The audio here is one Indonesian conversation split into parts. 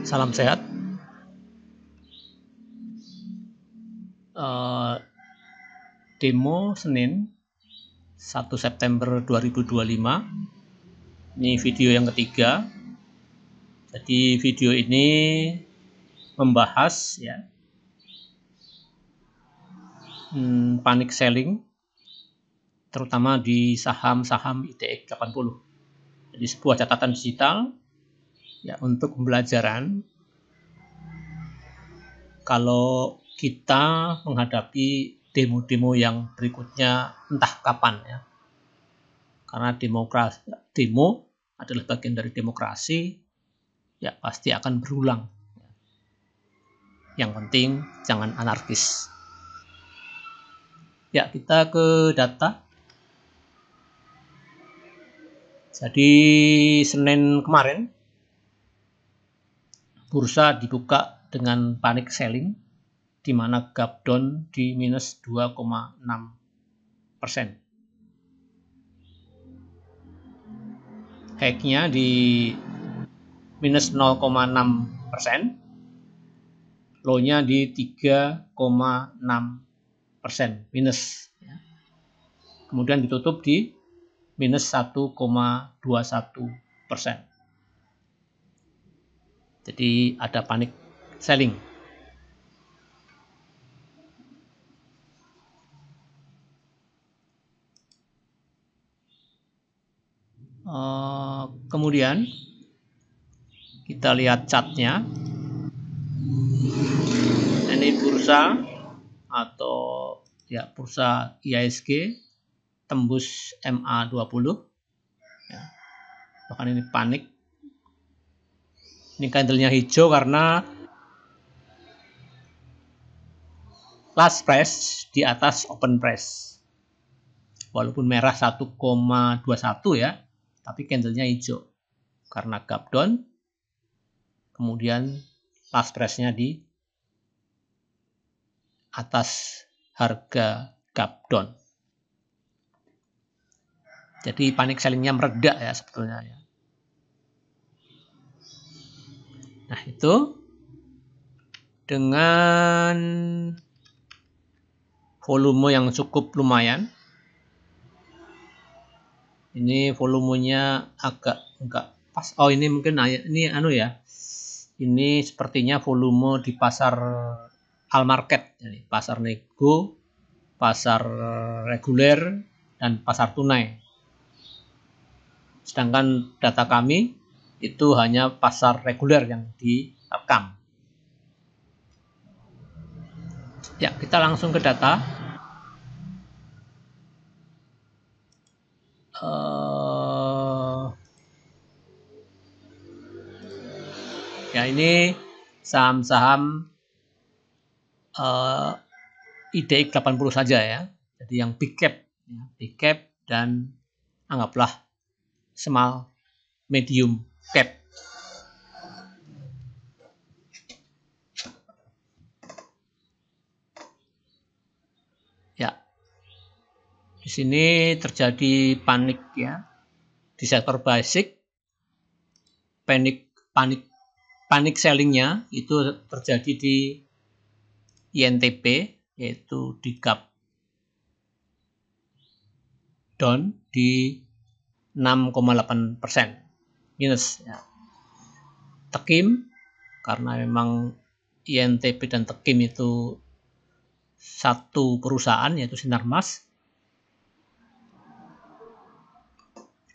Salam sehat. Demo Senin 1 September 2025. Ini video yang ketiga. Jadi video ini membahas panic selling, terutama di saham-saham IDX 80. Jadi sebuah catatan digital untuk pembelajaran kalau kita menghadapi demo-demo yang berikutnya entah kapan karena demo adalah bagian dari demokrasi, pasti akan berulang. Yang penting jangan anarkis. Kita ke data. Jadi Senin kemarin bursa dibuka dengan panic selling, di mana gap down di minus 2,6%. High-nya di minus 0,6%, low-nya di 3,6% minus. Kemudian ditutup di minus 1,21%. Jadi ada panic selling. Kemudian kita lihat chartnya. Ini bursa atau bursa IHSG tembus MA20. Bahkan ini panik. Ini candlenya hijau karena last price di atas open price. Walaupun merah 1,21 tapi candlenya hijau karena gap down. Kemudian last price-nya di atas harga gap down. Jadi panic selling-nya mereda sebetulnya. Nah, itu dengan volume yang cukup lumayan. Ini volumenya agak enggak pas. Oh, ini mungkin ini Ini sepertinya volume di pasar all market, jadi pasar nego, pasar reguler, dan pasar tunai. Sedangkan data kami itu hanya pasar reguler yang direkam. Kita langsung ke data. Ini saham-saham IDX 80 saja Jadi yang big cap dan anggaplah small medium cap. Di sini terjadi panik di sektor basic. Panik sellingnya itu terjadi di INTP, yaitu di gap down di 6,8% minus. Tekim, karena memang INTP dan Tekim itu satu perusahaan, yaitu Sinarmas,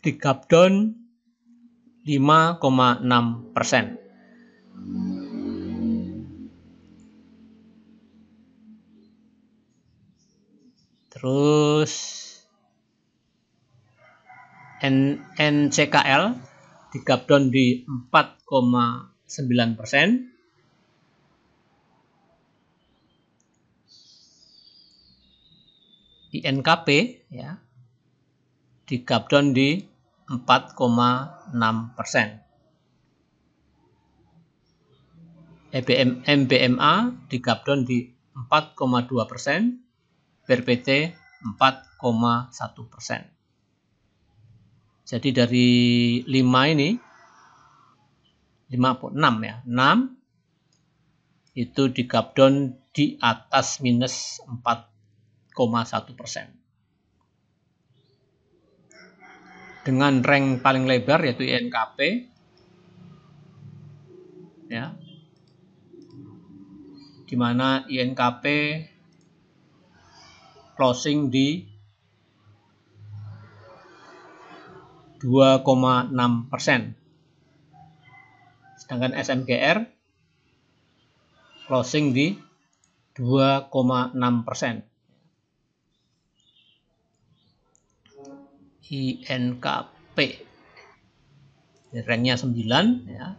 di gap down 5,6%. Terus NCKL di gap down di 4,9%. INKP di gap down di 4,6%. MBMA di gap down di 4,2%. BRPT 4,1%. Jadi dari 5 ini 56 ya. 6 itu di gap down di atas minus 4,1%. Dengan rank paling lebar yaitu INKP ya. Di mana INKP closing di 2,6%. Sedangkan SMGR closing di 2,6%. INKP ranknya 9 ya.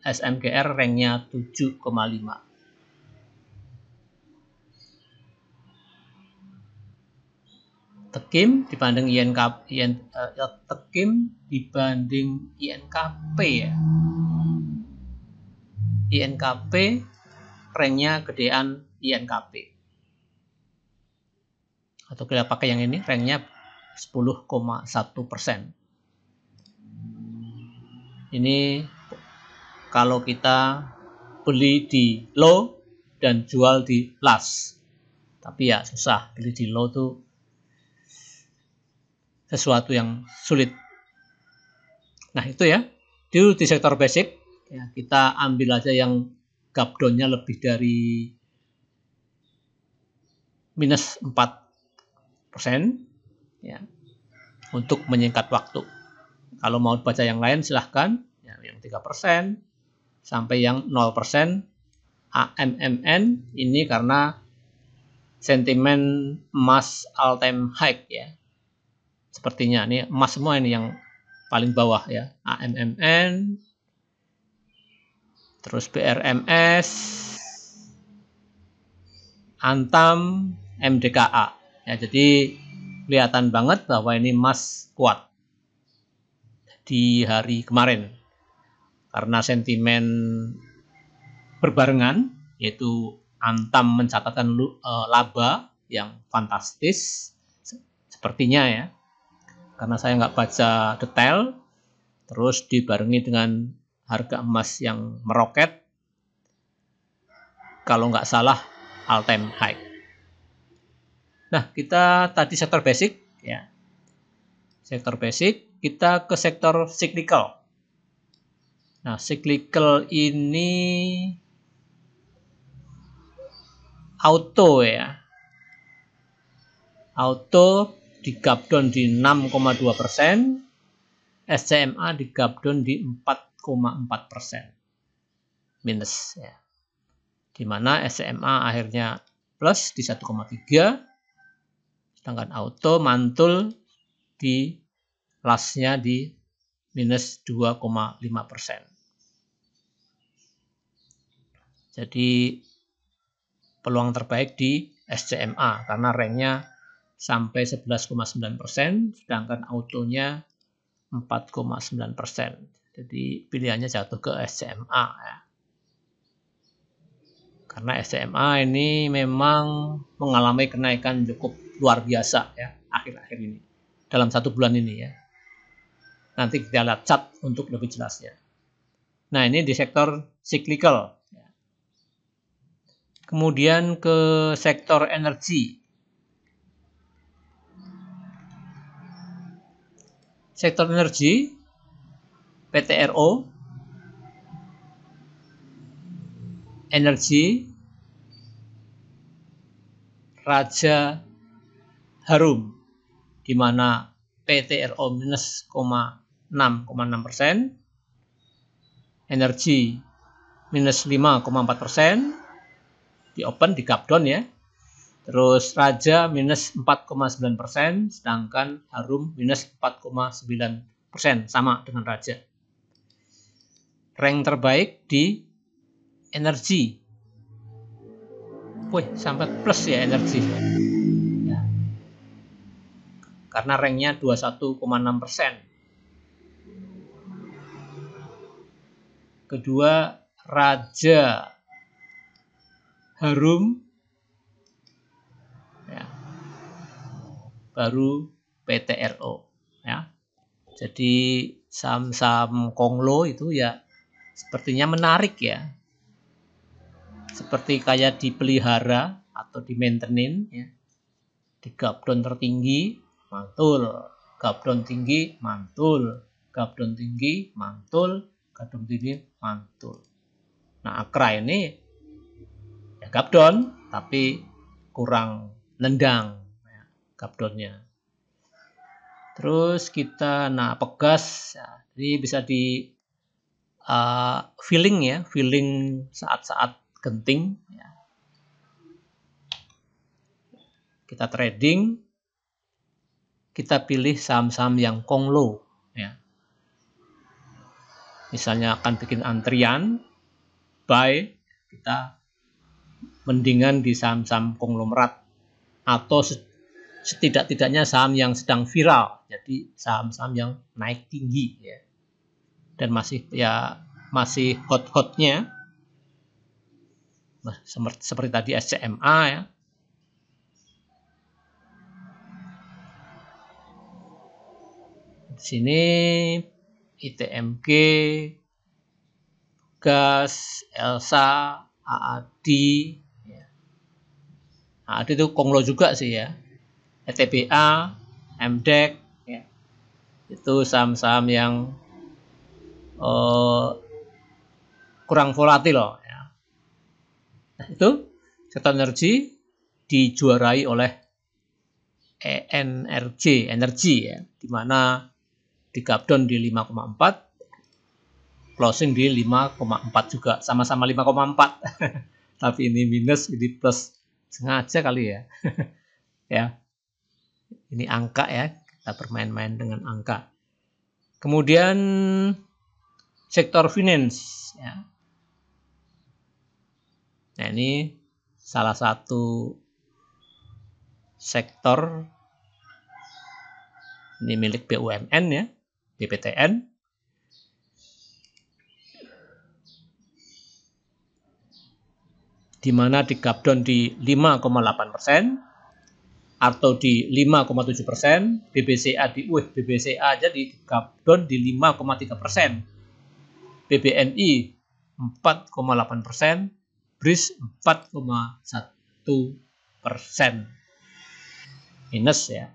SMGR ranknya 7,5. Tekim dibanding Tekim dibanding INKP ya. INKP ranknya gedean INKP. Atau kita pakai yang ini, ranknya 10,1%. Ini kalau kita beli di low dan jual di last. Tapi ya susah, beli di low tuh sesuatu yang sulit. Nah itu ya, di sektor basic ya, kita ambil aja yang gap down-nya lebih dari minus 4% ya, untuk menyingkat waktu. Kalau mau baca yang lain silahkan ya, yang 3% sampai yang 0%. AMMN ini karena sentimen emas all time high ya. Sepertinya ini emas semua ini yang paling bawah ya. AMMN, terus BRMS, Antam, MDKA. Ya, jadi kelihatan banget bahwa ini emas kuat di hari kemarin karena sentimen berbarengan, yaitu Antam mencatatkan laba yang fantastis sepertinya ya, karena saya nggak baca detail, terus dibarengi dengan harga emas yang meroket, kalau nggak salah all time high. Nah, kita tadi sektor basic ya. Sektor basic, kita ke sektor cyclical. Nah, cyclical ini auto ya. Auto di gap down di 6,2%, SCMA di gap down di 4,4%. Minus ya. Di mana SCMA akhirnya plus di 1,3, sedangkan auto mantul di lastnya di minus 2,5%. Jadi peluang terbaik di SCMA karena ranknya sampai 11,9%, sedangkan autonya 4,9%. Jadi pilihannya jatuh ke SCMA ya. Karena SCMA ini memang mengalami kenaikan cukup luar biasa ya akhir-akhir ini, dalam 1 bulan ini ya. Nanti kita lihat chart untuk lebih jelasnya. Nah, ini di sektor cyclical. Kemudian ke sektor energi. Sektor energi, PTRO, energi, Raja Harum, di mana PTRO minus 6,6%, energi minus 5,4%, di open, di gap down ya. Terus Raja minus 4,9%, sedangkan Harum minus 4,9%, sama dengan Raja. Rank terbaik di energi. Wih, sampai plus ya energi. Ya. Karena ranknya 21,6%. Kedua, Raja Harum. Ya. Baru PTRO. Ya. Jadi saham-saham Konglo itu ya sepertinya menarik ya. Seperti kayak dipelihara atau di maintenance ya. Di gapdon tertinggi mantul, gapdon tinggi mantul, gapdon tinggi mantul, gapdon tinggi mantul. Nah, Akra ini ya gapdon tapi kurang nendang ya, gapdonnya. Terus kita Pegas ya, jadi bisa di feeling ya, feeling saat-saat genting ya. Kita trading, kita pilih saham-saham yang Konglo ya. Misalnya akan bikin antrian buy, kita mendingan di saham-saham konglomerat atau setidak-tidaknya saham yang sedang viral. Jadi saham-saham yang naik tinggi ya. Dan masih hot-hotnya. Seperti tadi SCMA ya. Di sini ITMG, Gas, Elsa, AAD. Ya. AAD itu Konglo juga sih ya. ETBA, MDEC, ya. Itu saham-saham yang kurang volatil loh. Ya. Nah, itu sektor energi dijuarai oleh energi ya, di mana di gapdon di 5,4, closing di 5,4 juga, sama-sama 5,4. Tapi ini minus, ini plus, sengaja kali ya. Ya, ini angka ya, kita bermain-main dengan angka. Kemudian sektor finance ya. Nah, ini salah satu sektor ini milik BUMN ya, BPTN. Di mana di gapdon di 5,8% atau di 5,7%, BBCA aja di gapdon di 5,3%, BBNI 4,8%, BRIS 4,1%, minus ya.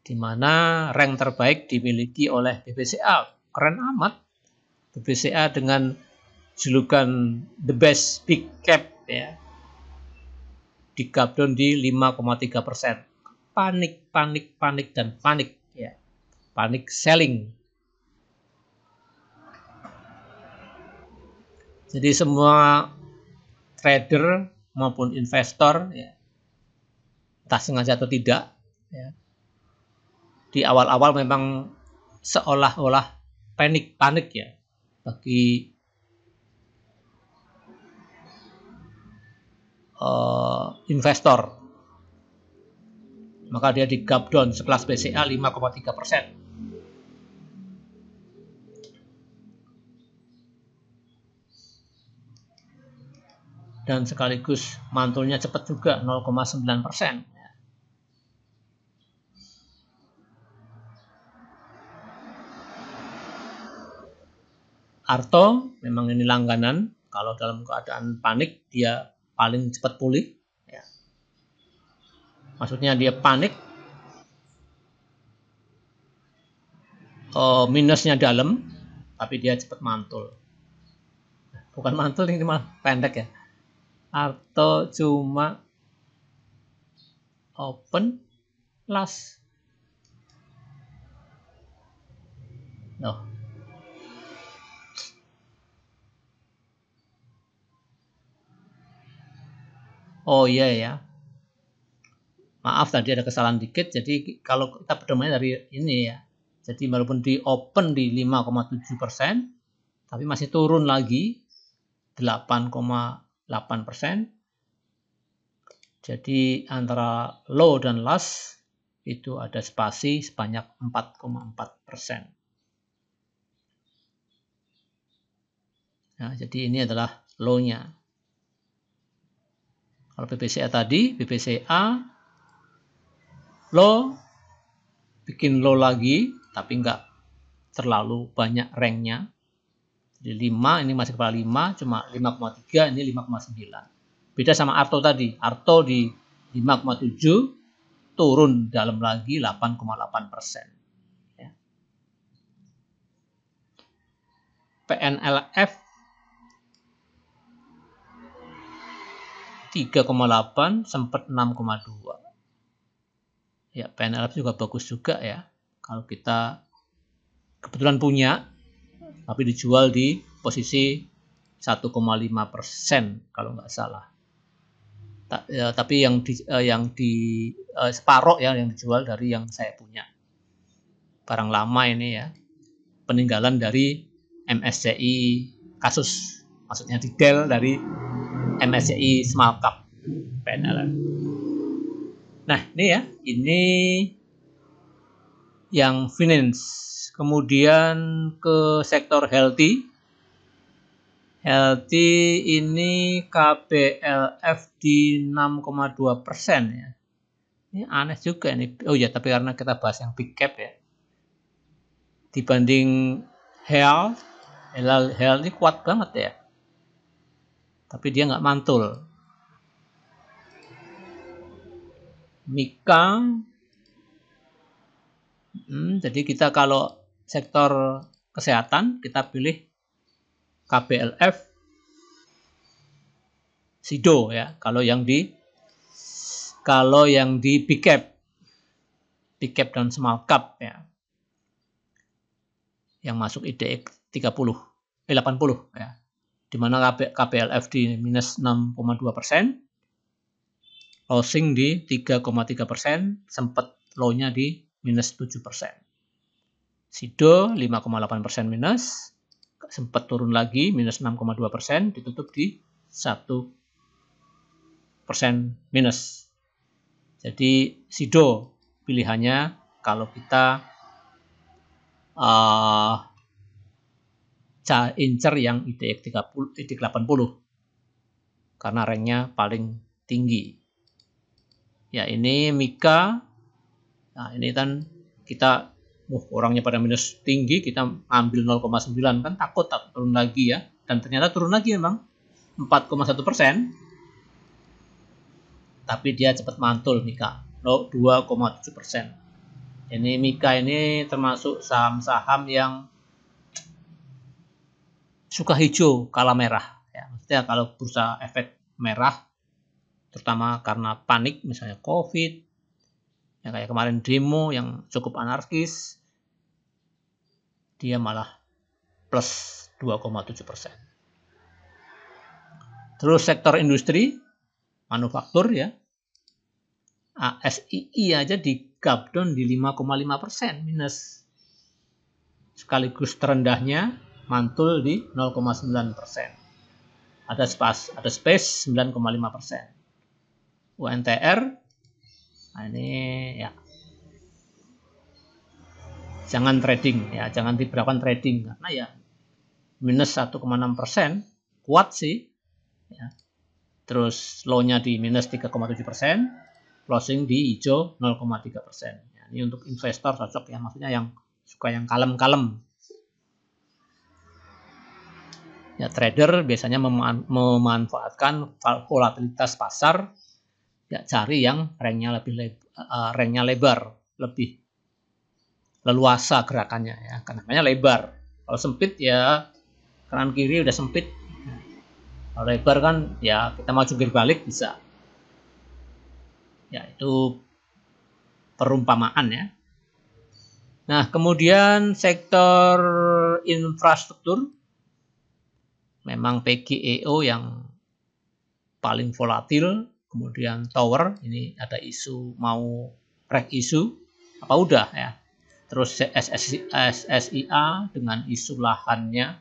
Di mana rank terbaik dimiliki oleh BBCA, keren amat. BBCA dengan julukan the best big cap ya, di gapdon di 5,3%. Panik ya. Panik selling. Jadi semua trader maupun investor ya, entah sengaja atau tidak ya, di awal-awal memang seolah-olah panik ya bagi investor. Maka dia di gapdon sekelas BCA 5,3%. Dan sekaligus mantulnya cepat juga 0,9%. Arto memang ini langganan, kalau dalam keadaan panik dia paling cepat pulih ya. Maksudnya dia panik, minusnya dalam, tapi dia cepat mantul. Bukan mantul, ini malah pendek ya. Arto cuma open last. Loh. Oh iya ya. Maaf tadi ada kesalahan dikit. Jadi kalau kita bermain dari ini ya. Jadi walaupun di open di 5,7%, tapi masih turun lagi 8,8%. Jadi antara low dan last itu ada spasi sebanyak 4,4%. Nah, jadi ini adalah low-nya. Kalau BBCA tadi, BBCA low, bikin low lagi, tapi nggak terlalu banyak ranknya. Jadi 5 ini masih kepala 5, cuma 5,3, ini 5,9. Beda sama Arto tadi. Arto di 5,7 turun dalam lagi 8,8%. Ya. PNLF 3,8 sempat 6,2. Ya, PNLF juga bagus juga ya. Kalau kita kebetulan punya, tapi dijual di posisi 1,5% kalau nggak salah. Tapi yang di separuh ya yang dijual dari yang saya punya. Barang lama ini ya. Peninggalan dari MSCI kasus. Maksudnya detail dari MSCI Small Cap PNLF. Nah, ini ya. Ini yang finance. Kemudian ke sektor healthy. Healthy ini KBLF di 6,2% ya. Ini aneh juga nih. Oh ya, tapi karena kita bahas yang big cap ya. Dibanding health ini kuat banget ya. Tapi dia nggak mantul. Mika. Jadi kita kalau sektor kesehatan kita pilih KBLF Sido ya. Kalau yang di big cap dan small cap ya. Yang masuk IDX 80 ya. Di mana KBLF di minus 6,2%, closing di 3,3%, sempat low-nya di minus 7%. Sido 5,8% minus, sempat turun lagi minus 6,2%, ditutup di 1% minus. Jadi Sido pilihannya kalau kita incer yang IDX 80 karena ranknya paling tinggi. Ya ini Mika. Nah ini kan kita orangnya pada minus tinggi, kita ambil 0,9 kan takut turun lagi ya. Dan ternyata turun lagi memang 4,1%. Tapi dia cepat mantul Mika, 2,7%. Ini Mika ini termasuk saham-saham yang suka hijau kalah merah. Ya, maksudnya kalau bursa efek merah, terutama karena panik, misalnya COVID, yang kayak kemarin demo yang cukup anarkis, dia malah plus 2,7%. Terus sektor industri, manufaktur ya, ASII aja di gap down di 5,5% minus. Sekaligus terendahnya mantul di 0,9%. Ada space 9,5%. UNTR, nah ini ya jangan trading ya, jangan diberlakukan trading karena ya minus 1,6%, kuat sih ya. Terus low-nya di minus 3,7%, closing di hijau 0,3%. Ya, ini untuk investor cocok ya, maksudnya yang suka yang kalem-kalem. Ya, trader biasanya memanfaatkan volatilitas pasar, ya cari yang ranknya lebar, lebih leluasa gerakannya ya, karena namanya lebar. Kalau sempit ya kanan kiri udah sempit. Kalau lebar kan ya kita mau jungkir balik bisa. Ya itu perumpamaan ya. Nah kemudian sektor infrastruktur, memang PGEO yang paling volatil. Kemudian tower, ini ada isu mau rek isu, apa udah ya. Terus SSIA dengan isu lahannya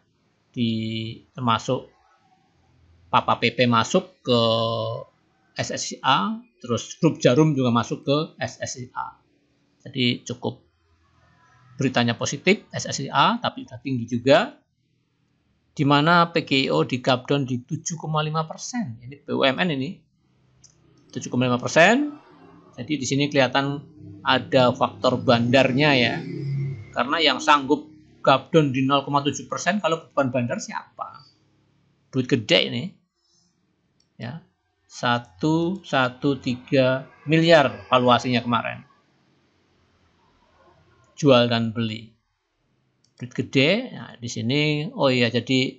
termasuk Papa PP masuk ke SSIA, terus grup Jarum juga masuk ke SSIA. Jadi cukup beritanya positif SSIA, tapi udah tinggi juga. Di mana PGEO di gap down di 7,5%. Ini BUMN ini 7,5%. Jadi di sini kelihatan ada faktor bandarnya ya. Karena yang sanggup gapdon di 0,7% kalau beban bandar siapa? Duit gede ini. Ya. 113 miliar valuasinya kemarin. Jual dan beli. Duit gede. Nah, di sini oh iya, jadi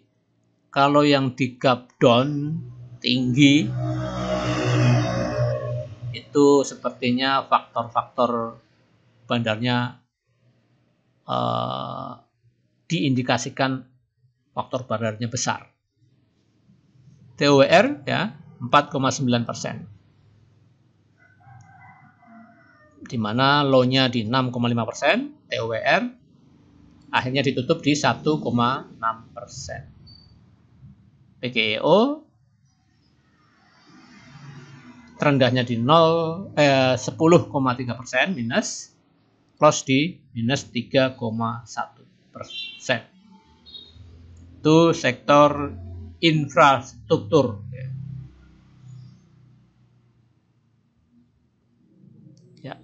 kalau yang di gapdon tinggi itu sepertinya faktor-faktor bandarnya diindikasikan faktor bandarnya besar. TOWR ya 4,9%, di mana low-nya di 6,5%, TOWR akhirnya ditutup di 1,6%. PGEO terendahnya di 10,3% minus, close di minus 3,1%. Itu sektor infrastruktur. Ya.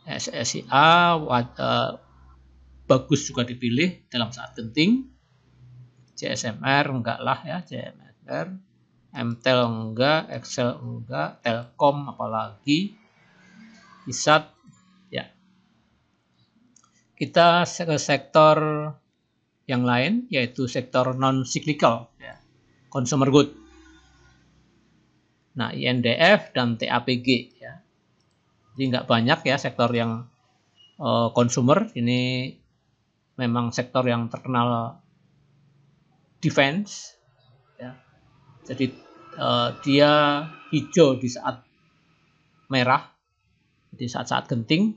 SSIA bagus juga dipilih dalam saat genting. CSMR enggak lah ya, CSMR. MTEL enggak, Excel enggak, Telkom apalagi, ISAT ya. Kita ke sektor yang lain, yaitu sektor non-cyclical ya, consumer good. Nah, INDF dan TAPG ya. Jadi nggak banyak ya sektor yang consumer. Ini memang sektor yang terkenal defense ya. Jadi dia hijau di saat merah, di saat-saat genting.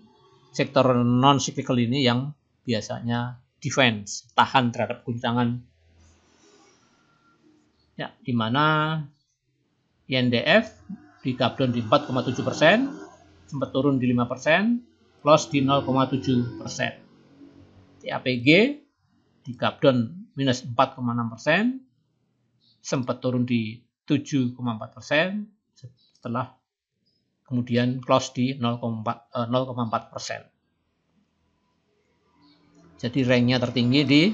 Sektor non-cyclical ini yang biasanya defense, tahan terhadap guncangan. Ya, di mana INDF di gapdon di 4,7%, sempat turun di 5%, close di 0,7%. TAPG di gapdon minus 4,6%, sempat turun di 7,4%, setelah kemudian close di 0,4%. Jadi ranknya tertinggi di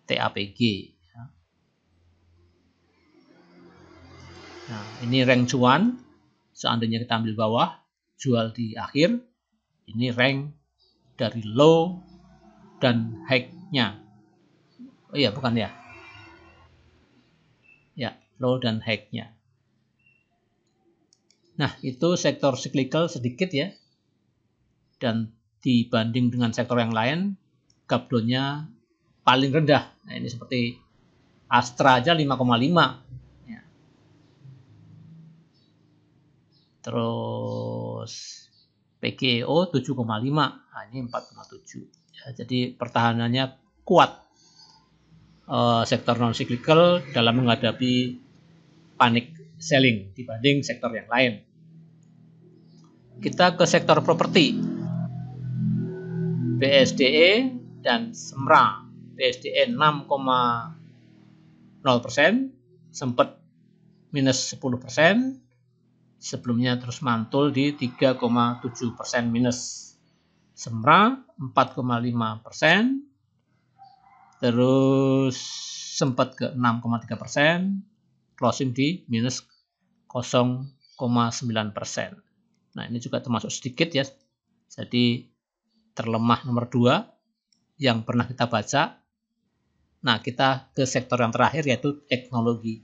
TAPG. Nah, ini rank cuan. Seandainya kita ambil bawah, jual di akhir. Ini rank dari low dan high-nya. Oh iya, bukan ya. Ya, low dan high-nya. Nah, itu sektor cyclical sedikit ya. Dan dibanding dengan sektor yang lain, gapdonnya paling rendah. Nah, ini seperti Astra aja 5,5. Ya. Terus PGEO 7,5. Nah, ini 4,7. Ya, jadi pertahanannya kuat. Sektor non-cyclical dalam menghadapi panic selling dibanding sektor yang lain. Kita ke sektor properti. BSDE dan Semra. BSDE 6,0%, sempat minus 10%, sebelumnya terus mantul di 3,7% minus. Semra 4,5%, terus sempat ke 6,3%, closing di minus 0,9%. Nah, ini juga termasuk sedikit ya. Jadi terlemah nomor 2 yang pernah kita baca. Nah, kita ke sektor yang terakhir yaitu teknologi.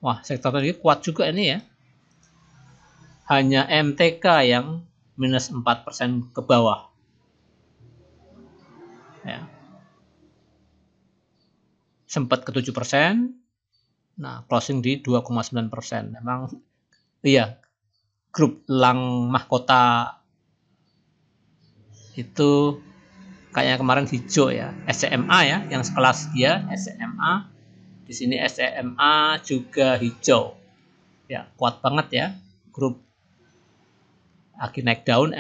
Wah, sektor ini kuat juga ini ya. Hanya MTK yang minus 4% ke bawah. Ya. Sempat ke 7%, nah closing di 2,9%. Memang iya, grup Lang Mahkota itu kayaknya kemarin hijau ya, SCMA ya, yang sekelas dia SCMA. Di sini SCMA juga hijau. Ya, kuat banget ya grup. Lagi naik daun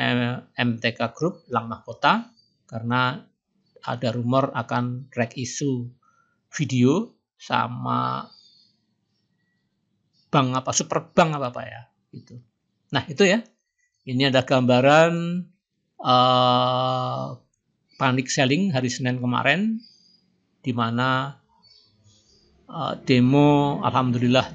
MTK Group Lang Mahkota karena ada rumor akan rek isu video sama bank apa super bank apa ya gitu. Nah, itu ya. Ini ada gambaran panic selling hari Senin kemarin, di mana demo alhamdulillah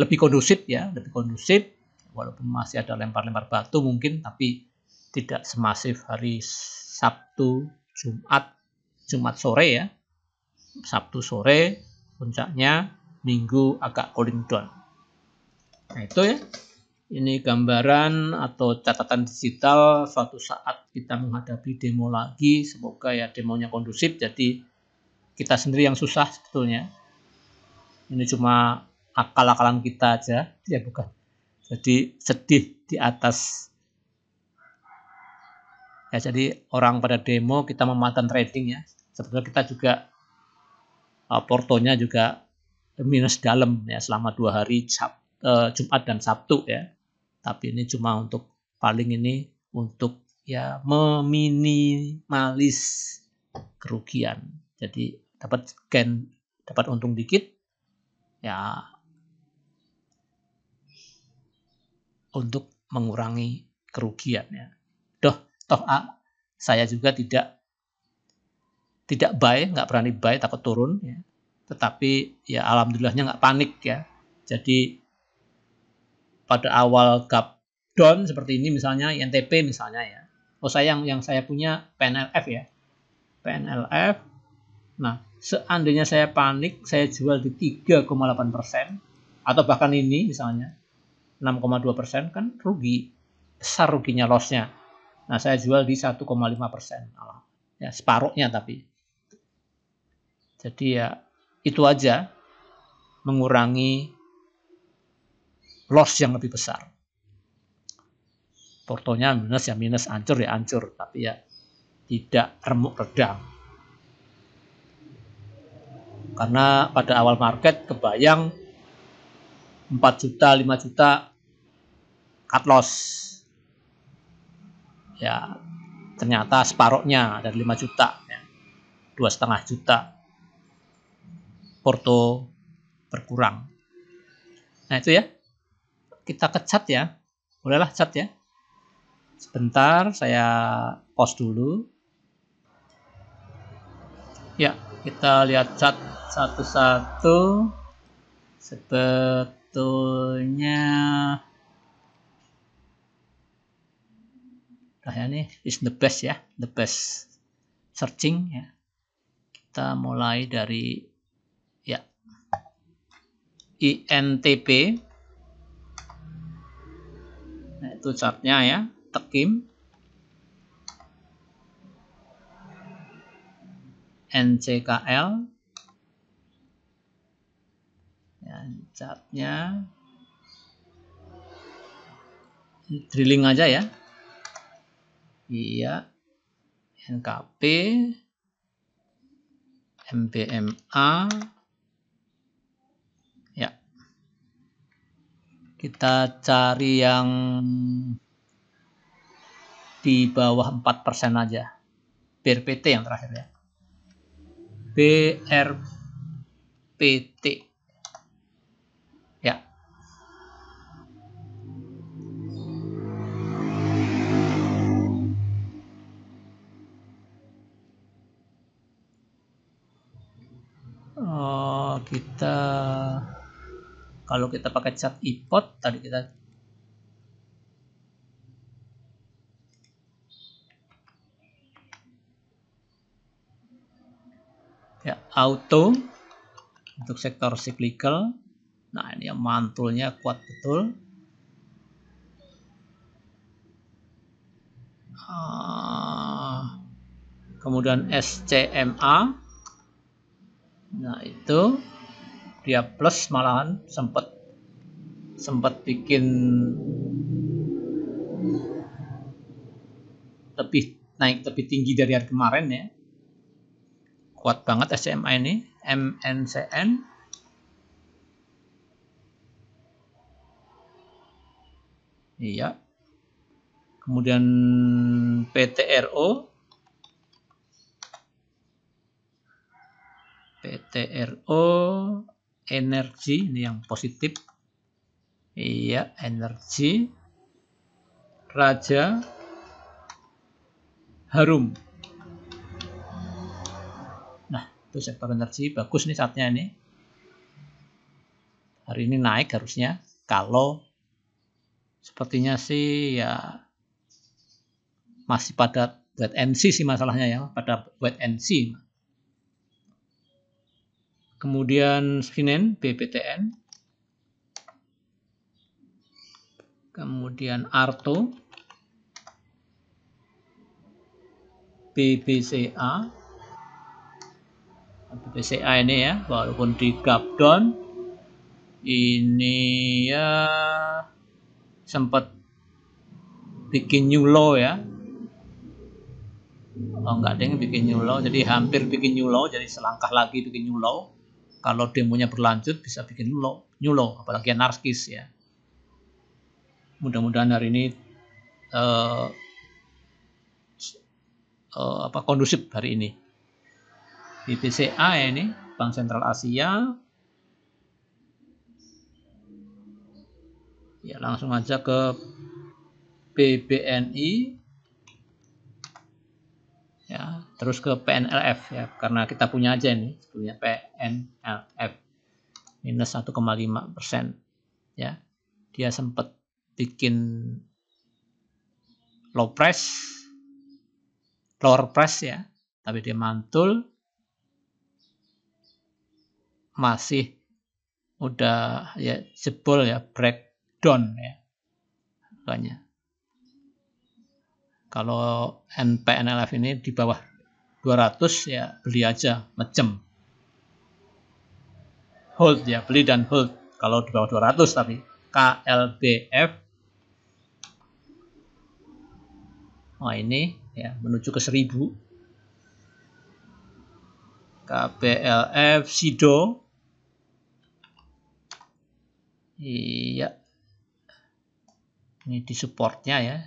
lebih kondusif ya, lebih kondusif, walaupun masih ada lempar-lempar batu mungkin, tapi tidak semasif hari Sabtu, Jumat sore ya. Sabtu sore puncaknya, Minggu agak cooling down. Nah itu ya, ini gambaran atau catatan digital suatu saat kita menghadapi demo lagi. Semoga ya demonya kondusif, jadi kita sendiri yang susah sebetulnya. Ini cuma akal-akalan kita aja, ya bukan. Jadi sedih di atas. Ya jadi orang pada demo, kita memanfaatkan trading ya. Sebetulnya kita juga portonya juga minus dalam ya selama 2 hari Jumat dan Sabtu ya. Tapi ini cuma untuk paling ini untuk ya meminimalis kerugian. Jadi dapat untung dikit ya untuk mengurangi kerugian ya. Toh saya juga tidak buy, nggak berani buy, takut turun ya. Tetapi ya alhamdulillahnya nggak panik ya. Jadi pada awal gap down seperti ini misalnya INTP misalnya ya. Yang saya punya PNLF ya. PNLF. Nah, seandainya saya panik, saya jual di 3,8% atau bahkan ini misalnya 6,2% kan rugi. Besar ruginya, lossnya. Nah, saya jual di 1,5%. Ya, separuhnya tapi. Jadi ya itu aja, mengurangi loss yang lebih besar. Portonya minus ya minus, hancur ya hancur, tapi ya tidak remuk redam. Karena pada awal market kebayang 4 juta, 5 juta cut loss. Ya ternyata separuhnya dari 5 juta ya. 2,5 juta porto berkurang. Nah itu ya, kita ke cat ya, bolehlah cat ya. Sebentar saya pause dulu. Ya, kita lihat cat satu-satu. Sebetulnya ini is the best ya, the best searching ya. Kita mulai dari ya INTP. Nah, itu chartnya ya, tekim. NCKL. Ya, chartnya drilling aja ya. Iya. NKP, MBMA. Ya. Kita cari yang di bawah 4% aja. BRPT yang terakhir ya. BRPT. Ya. Kita kalau kita pakai cat iPod tadi kita ya auto untuk sektor cyclical. Nah, ini yang mantulnya kuat betul. Kemudian SCMA. Nah, itu dia plus, malahan sempat bikin naik lebih tinggi dari hari kemarin ya. Kuat banget SCMA ini. MNCN. Iya. Kemudian PTRO. PTRO energi ini yang positif. Iya, energi. Raja Harum. Nah, itu sektor energi bagus nih saatnya ini. Hari ini naik harusnya. Kalau sepertinya sih ya masih pada wait and see sih masalahnya ya, pada wait and see. Kemudian Senin BPTN. Kemudian Arto, BBCA. BBCA ini ya, walaupun di gap down, ini ya sempat bikin new low ya. Oh enggak, dia bikin new low, jadi hampir bikin new low, jadi selangkah lagi bikin new low. Kalau demonya berlanjut bisa bikin new low, apalagi anarkis ya. Mudah-mudahan hari ini kondusif hari ini. BBCA ini Bank Sentral Asia. Ya, langsung aja ke BBNI. Ya, terus ke PNLF ya, karena kita punya aja nih, punya PNLF minus 1,5% ya. Dia sempat bikin lower price ya, tapi dia mantul, masih udah ya jebol ya, breakdown ya harganya. Kalau PNLF ini di bawah 200 ya beli aja, macam hold ya, beli dan hold kalau di bawah 200. Tapi KLBF ini ya menuju ke 1000. KBLF Sido, iya, ini di supportnya ya,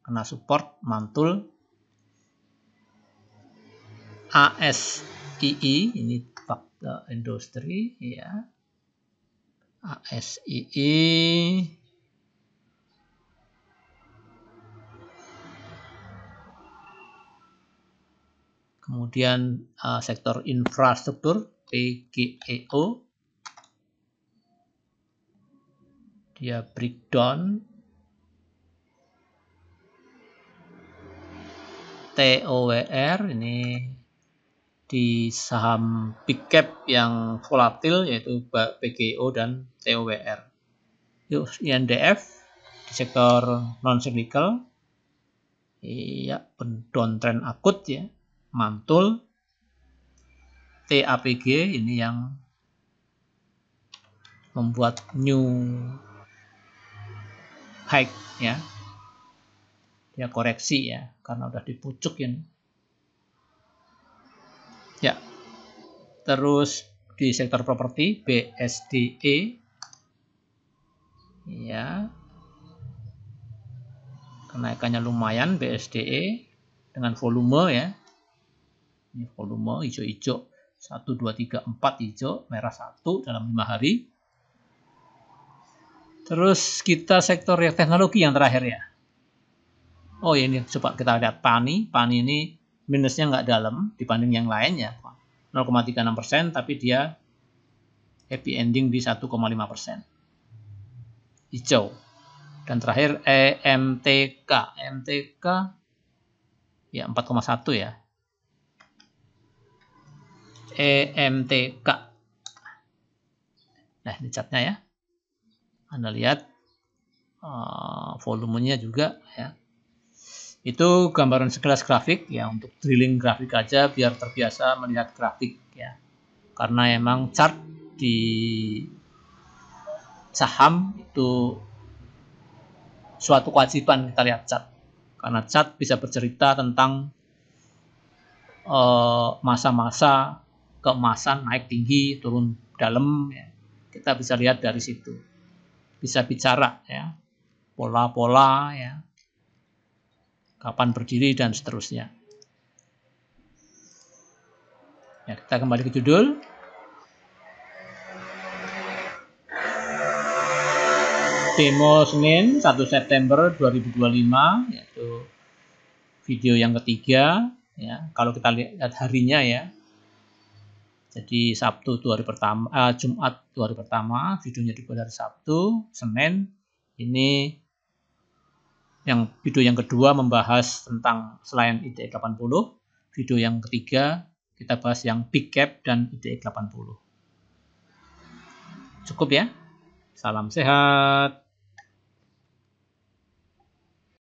kena support mantul. ASII ini fakta industri ya, ASII. Kemudian sektor infrastruktur PGEO, dia breakdown. TOWR ini di saham big cap yang volatil yaitu PGEO dan TOWR. INDF di sektor non cyclical, iya, downtrend akut ya, mantul. TAPG ini yang membuat new high ya, dia koreksi ya karena udah dipucuk ini ya. Terus di sektor properti BSDE ya, kenaikannya lumayan BSDE dengan volume ya, ini volume hijau-hijau 1, 2, 3, 4 hijau, merah 1 dalam 5 hari. Terus kita sektor yang teknologi yang terakhir ya. Oh ini coba kita lihat PANI. PANI ini minusnya nggak dalam dibanding yang lainnya, 0,36%, tapi dia happy ending di 1,5%. Hijau. Dan terakhir EMTK. EMTK ya 4,1 ya. EMTK. Nah, ini catnya ya. Anda lihat volumenya juga ya. Itu gambaran sekilas grafik ya, untuk drilling grafik aja biar terbiasa melihat grafik ya. Karena emang chart di saham itu suatu kewajiban kita lihat chart. Karena chart bisa bercerita tentang masa-masa keemasan naik tinggi, turun dalam ya. Kita bisa lihat dari situ. Bisa bicara ya, pola-pola ya, kapan berdiri dan seterusnya. Ya, kita kembali ke judul. demo Senin 1 September 2025, yaitu video yang ketiga ya. Kalau kita lihat harinya ya. Jadi Sabtu itu hari pertama, Jumat itu hari pertama, videonya dibuat hari Sabtu, Senin. Ini video yang kedua membahas tentang selain IDE 80. Video yang ketiga kita bahas yang Big Cap dan IDE 80. Cukup ya. Salam sehat.